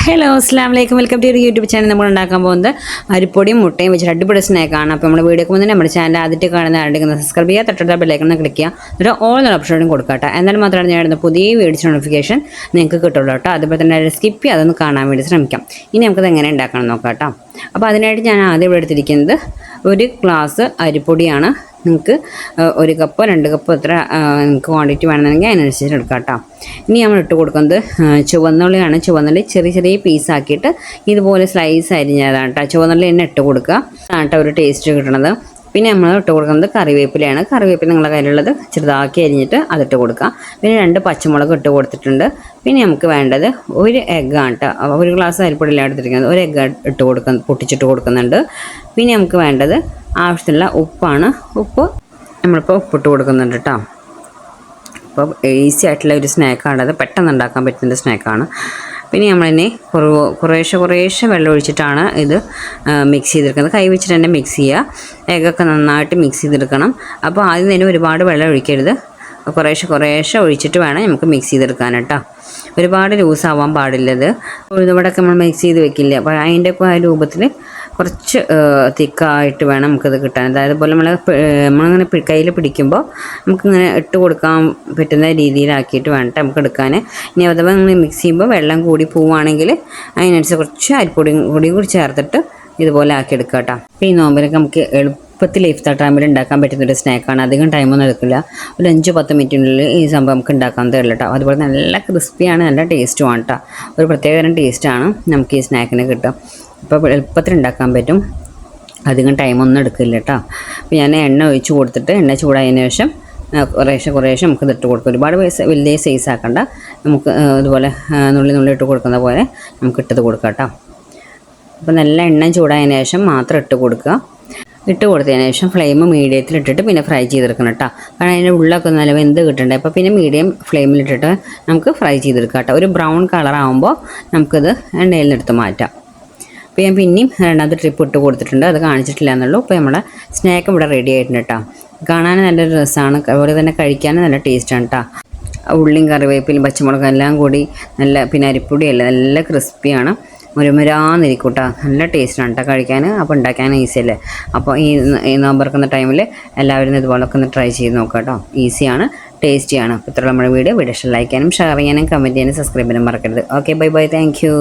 Hello അസ്സാം വലൈക്കും welcome to YouTube channel. നമ്മൾ ഉണ്ടാക്കാൻ പോകുന്നത് അരിപ്പൊടിയും മുട്ടയും വെച്ചിട്ട് അടിപൊളി സ്നാക്കാണ്. അപ്പോൾ നമ്മൾ വീഡിയോ പോകുന്നത് നമ്മുടെ ചാനൽ ആദ്യത്തെ കാണുന്ന ആരുടെ സബ്സ്ക്രൈബ് ചെയ്യുക, തൊട്ടടുത്ത ബെല്ലൈക്കൺ ക്ലിക്ക് ചെയ്യുക, എന്നിട്ട് ഓൾ എന്ന ഓപ്ഷനും കൊടുക്കട്ടെ. എന്നാൽ മാത്രമാണ് ഞാൻ ഇടുന്ന പുതിയ വീഡിയോസ് നോട്ടിഫിക്കേഷൻ നിങ്ങൾക്ക് കിട്ടുള്ളൂ കേട്ടോ. അതുപോലെ തന്നെ സ്കിപ്പ് ചെയ്യാതെ അതൊന്ന് കാണാൻ വേണ്ടി ശ്രമിക്കാം. ഇനി നമുക്കത് എങ്ങനെ ഉണ്ടാക്കണം നോക്കാം കേട്ടോ. അപ്പോൾ അതിനായിട്ട് ഞാൻ ആദ്യം ഇവിടെ എടുത്തിരിക്കുന്നത് ഒരു ഗ്ലാസ് അരിപ്പൊടിയാണ്. നിങ്ങൾക്ക് ഒരു കപ്പോ 2 കപ്പോ എത്ര നിങ്ങൾക്ക് ക്വാണ്ടിറ്റി വേണമെന്നുണ്ടെങ്കിൽ അതിനനുസരിച്ച് എടുക്കാം കേട്ടോ. ഇനി നമ്മൾ ഇട്ട് കൊടുക്കുന്നത് ചുവന്നുള്ളിയാണ്. ചുവന്നുള്ളി ചെറിയ ചെറിയ പീസാക്കിയിട്ട് ഇതുപോലെ സ്ലൈസ് അരിഞ്ഞതാണ് കേട്ടോ. ചുവന്നുള്ളി തന്നെ ഇട്ട് കൊടുക്കുക, അതാണ് കേട്ടോ ഒരു ടേസ്റ്റ് കിട്ടണത്. പിന്നെ നമ്മൾ ഇട്ട് കൊടുക്കുന്നത് കറിവേപ്പിലയാണ്. കറിവേപ്പില നിങ്ങളുടെ കയ്യിലുള്ളത് ചെറുതാക്കി അരിഞ്ഞിട്ട് അതിട്ട് കൊടുക്കുക. പിന്നെ 2 പച്ചമുളക് ഇട്ട് കൊടുത്തിട്ടുണ്ട്. പിന്നെ നമുക്ക് വേണ്ടത് ഒരു എഗ്ഗാണ് കേട്ടോ. ഒരു ഗ്ലാസ് അരിപ്പൊടിയിലാണ് എടുത്തിരിക്കുന്നത്. ഒരു എഗ്ഗ് ഇട്ട് കൊടുക്കുന്ന പൊട്ടിച്ചിട്ട് കൊടുക്കുന്നുണ്ട്. പിന്നെ നമുക്ക് വേണ്ടത് ആവശ്യത്തിനുള്ള ഉപ്പാണ്. ഉപ്പ് നമ്മളിപ്പോൾ ഉപ്പിട്ട് കൊടുക്കുന്നുണ്ട് കേട്ടോ. അപ്പോൾ ഈസി ആയിട്ടുള്ള ഒരു സ്നാക്കാണത്, പെട്ടെന്ന് ഉണ്ടാക്കാൻ പറ്റുന്ന സ്നാക്കാണ്. പിന്നെ നമ്മളിനി കുറേശ്ശെ വെള്ളം ഒഴിച്ചിട്ടാണ് ഇത് മിക്സ് ചെയ്തെടുക്കുന്നത്. കൈ വെച്ചിട്ട് തന്നെ മിക്സ് ചെയ്യുക. എഗ്ഗൊക്കെ നന്നായിട്ട് മിക്സ് ചെയ്തെടുക്കണം. അപ്പോൾ ആദ്യം തന്നെ ഒരുപാട് വെള്ളം ഒഴിക്കരുത്, കുറേശ്ശെ ഒഴിച്ചിട്ട് വേണം നമുക്ക് മിക്സ് ചെയ്തെടുക്കാൻ കേട്ടോ. ഒരുപാട് ലൂസാവാൻ പാടില്ലത്. ഉഴുന്നുവടയൊക്കെ നമ്മൾ മിക്സ് ചെയ്ത് വെക്കില്ല, അപ്പോൾ അതിൻ്റെ ഒക്കെ ആ രൂപത്തിൽ കുറച്ച് തിക്കായിട്ട് വേണം നമുക്കത് കിട്ടാൻ. അതായത് പോലെ നമ്മളിങ്ങനെ കയ്യിൽ പിടിക്കുമ്പോൾ നമുക്കിങ്ങനെ ഇട്ട് കൊടുക്കാൻ പറ്റുന്ന രീതിയിലാക്കിയിട്ട് വേണം നമുക്ക് എടുക്കാൻ. ഇനി അഥവാ നിങ്ങൾ മിക്സ് ചെയ്യുമ്പോൾ വെള്ളം കൂടി പോവുകയാണെങ്കിൽ അതിനനുസരിച്ച് കുറച്ച് അരിപ്പൊടിയും കൂടി ചേർത്തിട്ട് ഇതുപോലെ ആക്കിയെടുക്കുക കേട്ടോ. അപ്പോൾ ഈ നോമ്പിലൊക്കെ നമുക്ക് എളുപ്പത്തിൽ ഇഫ്താർ ടൈമിൽ ഉണ്ടാക്കാൻ പറ്റുന്നൊരു സ്നാക്കാണ്. അധികം ടൈമൊന്നും എടുക്കില്ല, ഒരു 5-10 മിനിറ്റിനുള്ളിൽ ഈ സംഭവം നമുക്ക് ഉണ്ടാക്കാൻ തരില്ല കേട്ടോ. അതുപോലെ നല്ല ക്രിസ്പിയാണ്, നല്ല ടേസ്റ്റുമാണ് കേട്ടോ. ഒരു പ്രത്യേകതരം ടേസ്റ്റാണ് നമുക്ക് ഈ സ്നാക്കിന് കിട്ടുക. അപ്പോൾ എളുപ്പത്തിൽ ഉണ്ടാക്കാൻ പറ്റും, അധികം ടൈമൊന്നും എടുക്കില്ല കേട്ടോ. അപ്പോൾ ഞാൻ എണ്ണ ഒഴിച്ച് കൊടുത്തിട്ട് എണ്ണ ചൂടായതിനു ശേഷം കുറേശ്ശെ നമുക്ക് ഇതിട്ട് കൊടുക്കും. ഒരുപാട് വലിയ സൈസ് ആക്കണ്ട, നമുക്ക് ഇതുപോലെ നുള്ളി ഇട്ട് കൊടുക്കുന്ന പോലെ നമുക്ക് ഇട്ടത് കൊടുക്കാം കേട്ടോ. അപ്പോൾ നല്ല എണ്ണ ചൂടായതിനു ശേഷം മാത്രം ഇട്ട് കൊടുക്കുക. ഇട്ട് കൊടുത്തതിന് ശേഷം ഫ്ലെയിം മീഡിയത്തിലിട്ടിട്ട് പിന്നെ ഫ്രൈ ചെയ്തെടുക്കണം കേട്ടോ. കാരണം അതിൻ്റെ ഉള്ളൊക്കെ നല്ല വെന്ത് കിട്ടണ്ടേ. അപ്പോൾ പിന്നെ മീഡിയം ഫ്ലെയിമിലിട്ടിട്ട് നമുക്ക് ഫ്രൈ ചെയ്തെടുക്കാം കേട്ടോ. ഒരു ബ്രൗൺ കളറാകുമ്പോൾ നമുക്കിത് എണ്ണയിൽ നിന്നെടുത്ത് മാറ്റാം. അപ്പോൾ ഞാൻ പിന്നെയും 2ാമത്തെ ട്രിപ്പ് ഇട്ട് കൊടുത്തിട്ടുണ്ട്, അത് കാണിച്ചിട്ടില്ല എന്നുള്ളൂ. അപ്പോൾ നമ്മുടെ സ്നാക്ക് ഇവിടെ റെഡി ആയിട്ടുണ്ട് കേട്ടോ. കാണാൻ നല്ലൊരു രസമാണ്, അതുപോലെ തന്നെ കഴിക്കാനും നല്ല ടേസ്റ്റാണ് കേട്ടോ. ഉള്ളിയും കറിവേപ്പിലും പച്ചമുളകും എല്ലാം കൂടി നല്ല, പിന്നെ അരിപ്പൊടിയല്ല, നല്ല ക്രിസ്പിയാണ്, മുരുമുരാന്നിരിക്കും കേട്ടോ. നല്ല ടേസ്റ്റാണ് കേട്ടോ കഴിക്കാൻ. അപ്പോൾ ഉണ്ടാക്കാൻ ഈസി അല്ലേ. അപ്പോൾ ഈ നോമ്പറക്കുന്ന ടൈമിൽ എല്ലാവരും ഇതുപോലൊക്കെ ഒന്ന് ട്രൈ ചെയ്ത് നോക്കാം കേട്ടോ. ഈസിയാണ്, ടേസ്റ്റിയാണ്. അപ്പോൾ ഇത്ര നമ്മുടെ വീഡിയോ ഇഷ്ടം ലൈക്ക് ചെയ്യാനും ഷെയർ ചെയ്യാനും കമൻറ്റ് ചെയ്യാനും സബ്സ്ക്രൈബ് ചെയ്യാനും മറക്കരുത്. Okay, bye, thank U.